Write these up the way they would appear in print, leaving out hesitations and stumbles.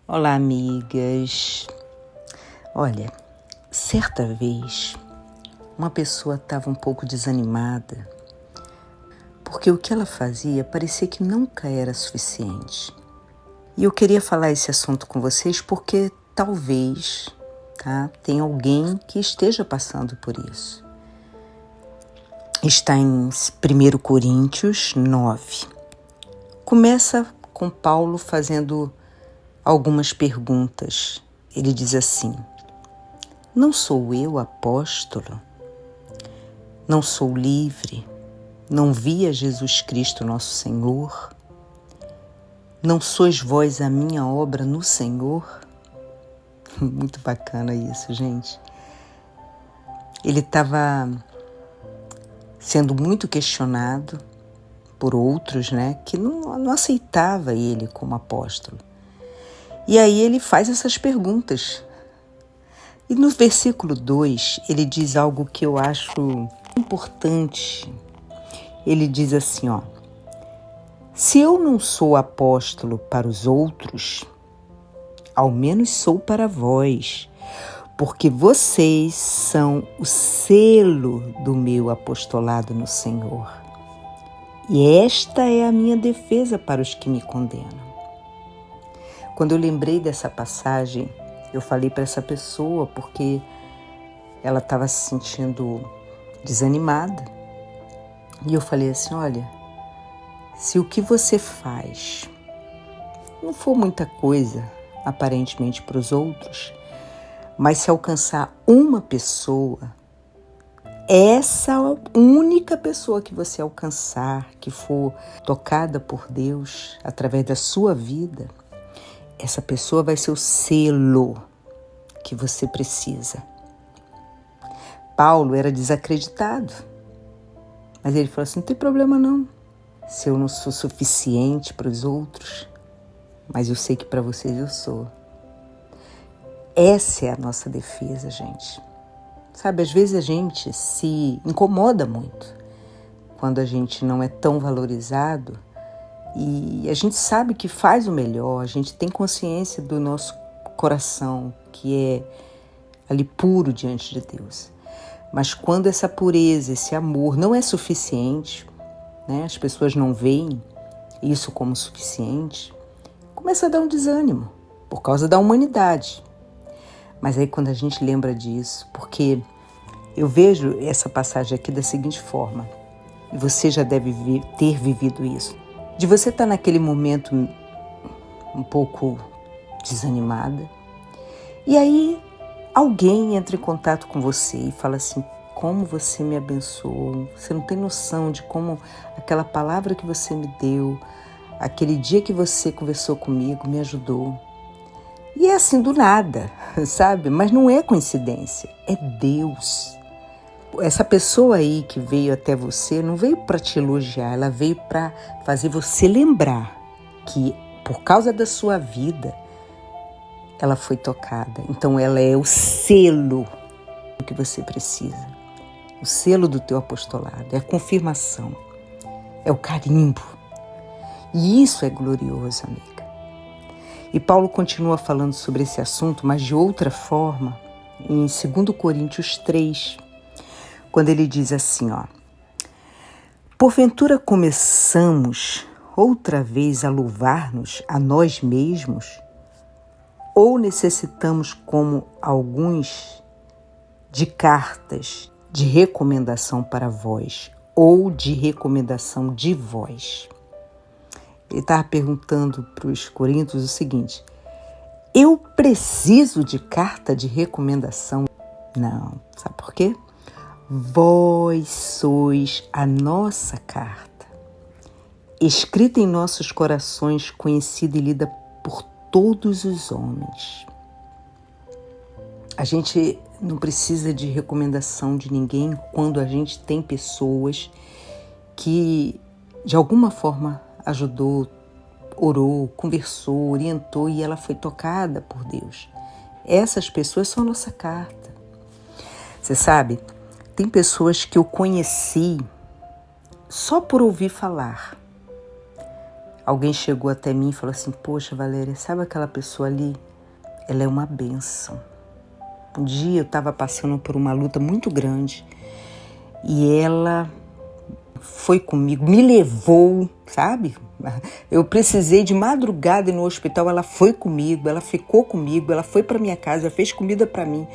Olá, amigas. Olha, certa vez uma pessoa estava um pouco desanimada porque o que ela fazia parecia que nunca era suficiente. E eu queria falar esse assunto com vocês porque talvez, tenha alguém que esteja passando por isso. Está em 1 Coríntios 9. Começa com Paulo fazendo algumas perguntas. Ele diz assim: não sou eu apóstolo? Não sou livre? Não vi a Jesus Cristo nosso Senhor? Não sois vós a minha obra no Senhor? Muito bacana isso, gente. Ele estava sendo muito questionado por outros, que não aceitava ele como apóstolo. E aí ele faz essas perguntas. E no versículo 2, ele diz algo que eu acho importante. Ele diz assim, se eu não sou apóstolo para os outros, ao menos sou para vós, porque vocês são o selo do meu apostolado no Senhor. E esta é a minha defesa para os que me condenam. Quando eu lembrei dessa passagem, eu falei para essa pessoa porque ela estava se sentindo desanimada. E eu falei assim, olha, se o que você faz não for muita coisa, aparentemente para os outros, mas se alcançar uma pessoa, essa única pessoa que você alcançar, que for tocada por Deus através da sua vida, essa pessoa vai ser o selo que você precisa. Paulo era desacreditado, mas ele falou assim, não tem problema não, se eu não sou suficiente para os outros, mas eu sei que para vocês eu sou. Essa é a nossa defesa, gente. Sabe, às vezes a gente se incomoda muito quando a gente não é tão valorizado e a gente sabe que faz o melhor, a gente tem consciência do nosso coração, que é ali puro diante de Deus. Mas quando essa pureza, esse amor não é suficiente, as pessoas não veem isso como suficiente, começa a dar um desânimo por causa da humanidade. Mas aí quando a gente lembra disso, porque eu vejo essa passagem aqui da seguinte forma, e você já deve ter vivido isso, de você estar naquele momento um pouco desanimada, e aí alguém entra em contato com você e fala assim, como você me abençoou, você não tem noção de como aquela palavra que você me deu, aquele dia que você conversou comigo me ajudou. E é assim do nada, sabe? Mas não é coincidência, é Deus. Essa pessoa aí que veio até você não veio para te elogiar, ela veio para fazer você lembrar que por causa da sua vida, ela foi tocada. Então ela é o selo que você precisa. O selo do teu apostolado, é a confirmação, é o carimbo. E isso é glorioso, amiga. E Paulo continua falando sobre esse assunto, mas de outra forma, em 2 Coríntios 3, quando ele diz assim, porventura começamos outra vez a louvar-nos a nós mesmos, ou necessitamos, como alguns, de cartas de recomendação para vós, ou de recomendação de vós? Ele estava perguntando para os coríntios o seguinte, eu preciso de carta de recomendação? Não, sabe por quê? Vós sois a nossa carta, escrita em nossos corações, conhecida e lida por todos os homens. A gente não precisa de recomendação de ninguém quando a gente tem pessoas que de alguma forma ajudou, orou, conversou, orientou e ela foi tocada por Deus. Essas pessoas são a nossa carta. Você sabe, tem pessoas que eu conheci só por ouvir falar. Alguém chegou até mim e falou assim: poxa, Valéria, sabe aquela pessoa ali? Ela é uma bênção. Um dia eu estava passando por uma luta muito grande e ela foi comigo, me levou, sabe? Eu precisei de madrugada ir no hospital, ela foi comigo, ela ficou comigo, ela foi para minha casa, fez comida para mim.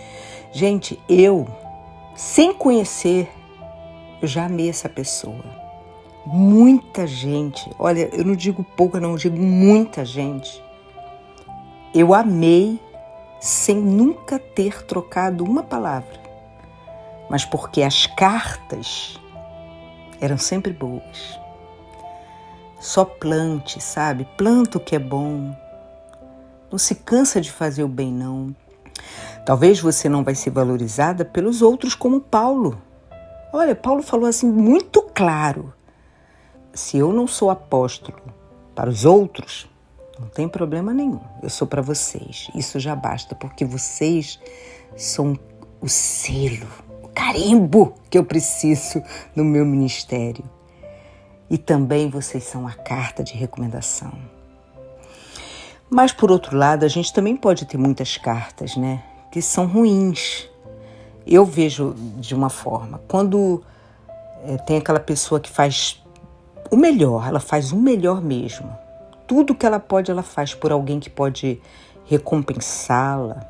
Gente, eu, sem conhecer, eu já amei essa pessoa. Muita gente, olha, eu não digo pouca não, eu digo muita gente. Eu amei sem nunca ter trocado uma palavra, mas porque as cartas eram sempre boas. Só plante, sabe? Planta o que é bom. Não se cansa de fazer o bem, não. Talvez você não vai ser valorizada pelos outros como Paulo. Olha, Paulo falou assim muito claro: se eu não sou apóstolo para os outros, não tem problema nenhum. Eu sou para vocês. Isso já basta, porque vocês são o selo, o carimbo que eu preciso no meu ministério. E também vocês são a carta de recomendação. Mas, por outro lado, a gente também pode ter muitas cartas, né? Que são ruins. Eu vejo de uma forma. Quando tem aquela pessoa que faz o melhor, ela faz o melhor mesmo. Tudo que ela pode, ela faz por alguém que pode recompensá-la.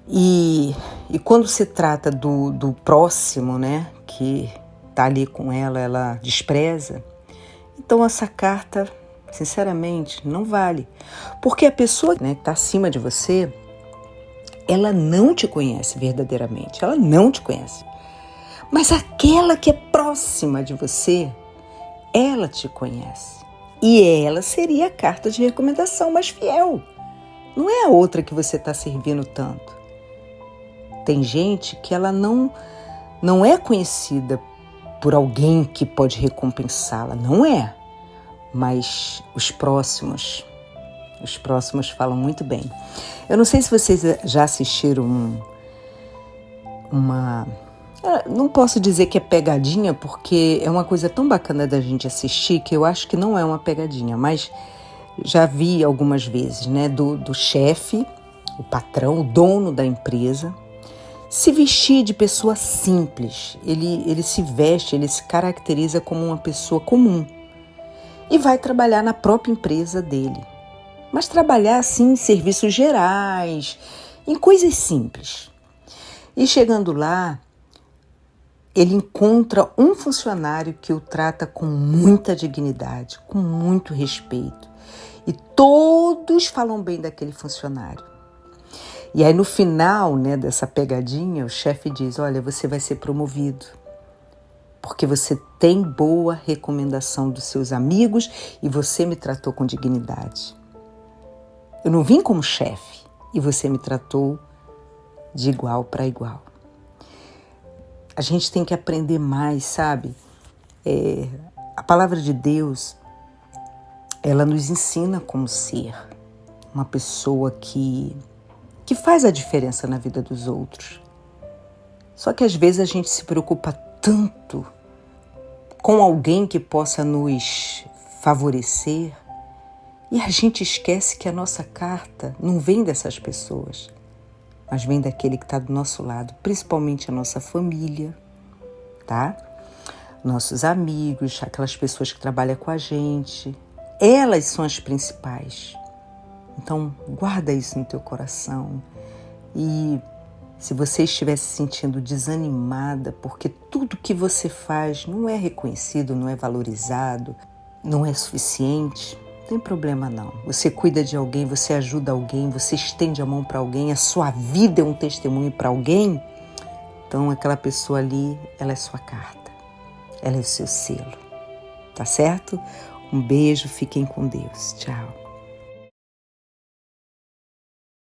E quando se trata do próximo, né? Que está ali com ela despreza. Então essa carta, sinceramente, não vale. Porque a pessoa, né, que está acima de você, ela não te conhece verdadeiramente. Ela não te conhece. Mas aquela que é próxima de você, ela te conhece. E ela seria a carta de recomendação mais fiel. Não é a outra que você está servindo tanto. Tem gente que ela não é conhecida por alguém que pode recompensá-la. Não é. Mas os próximos falam muito bem. Eu não sei se vocês já assistiram não posso dizer que é pegadinha, porque é uma coisa tão bacana da gente assistir que eu acho que não é uma pegadinha, mas já vi algumas vezes, né, do chefe, o patrão, o dono da empresa, se vestir de pessoa simples. Ele se veste, ele se caracteriza como uma pessoa comum e vai trabalhar na própria empresa dele. Mas trabalhar assim em serviços gerais, em coisas simples. E chegando lá, ele encontra um funcionário que o trata com muita dignidade, com muito respeito. E todos falam bem daquele funcionário. E aí no final, né, dessa pegadinha, o chefe diz: olha, você vai ser promovido, porque você tem boa recomendação dos seus amigos e você me tratou com dignidade. Eu não vim como chefe e você me tratou de igual para igual. A gente tem que aprender mais, sabe? A palavra de Deus, ela nos ensina como ser uma pessoa que faz a diferença na vida dos outros. Só que às vezes a gente se preocupa tanto com alguém que possa nos favorecer e a gente esquece que a nossa carta não vem dessas pessoas, mas vem daquele que está do nosso lado, principalmente a nossa família, tá? Nossos amigos, aquelas pessoas que trabalham com a gente. Elas são as principais. Então, guarda isso no teu coração. E se você estiver se sentindo desanimada porque tudo que você faz não é reconhecido, não é valorizado, não é suficiente, não tem problema não. Você cuida de alguém, você ajuda alguém, você estende a mão para alguém, a sua vida é um testemunho para alguém, então aquela pessoa ali, ela é sua carta, ela é o seu selo, tá certo? Um beijo, fiquem com Deus, tchau.